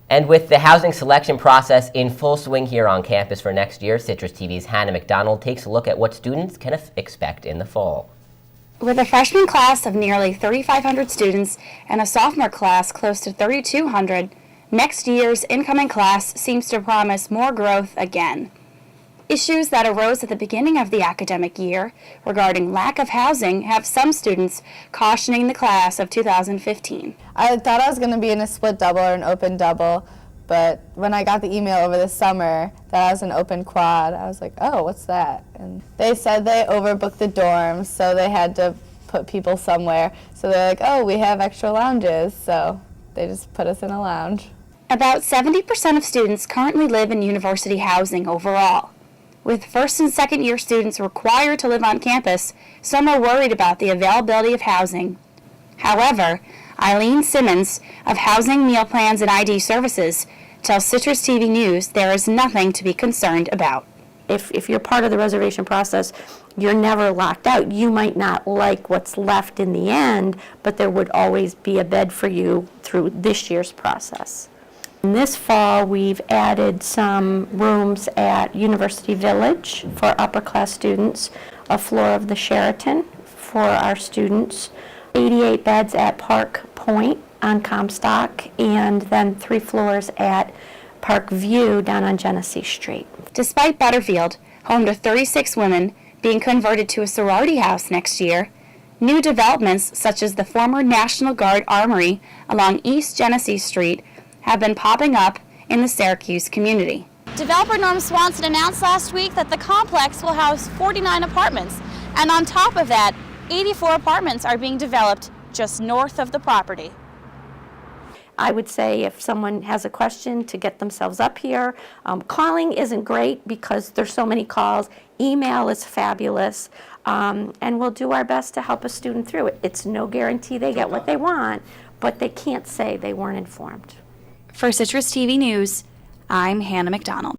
And with the housing selection process in full swing here on campus for next year, Citrus TV's Hannah McDonald takes a look at what students can expect in the fall. With a freshman class of nearly 3,500 students and a sophomore class close to 3,200, next year's incoming class seems to promise more growth again. Issues that arose at the beginning of the academic year regarding lack of housing have some students cautioning the class of 2015. I thought I was going to be in a split double or an open double, but when I got the email over the summer that I was an open quad, I was like, oh, what's that? And they said they overbooked the dorms, so they had to put people somewhere. So they're like, oh, we have extra lounges, so they just put us in a lounge. About 70% of students currently live in university housing overall. With first and second year students required to live on campus, some are worried about the availability of housing. However, Eileen Simmons of Housing, Meal Plans, and ID Services tells Citrus TV News there is nothing to be concerned about. If you're part of the reservation process, you're never locked out. You might not like what's left in the end, but there would always be a bed for you through this year's process. In this fall, we've added some rooms at University Village for upper class students, a floor of the Sheraton for our students, 88 beds at Park Point on Comstock, and then 3 floors at Park View down on Genesee Street. Despite Butterfield, home to 36 women, being converted to a sorority house next year, new developments such as the former National Guard Armory along East Genesee Street have been popping up in the Syracuse community. Developer Norm Swanson announced last week that the complex will house 49 apartments, and on top of that, 84 apartments are being developed just north of the property. I would say if someone has a question to get themselves up here, calling isn't great because there's so many calls. Email is fabulous, and we'll do our best to help a student through it. It's no guarantee they get what they want, but they can't say they weren't informed. For Citrus TV News, I'm Hannah McDonald.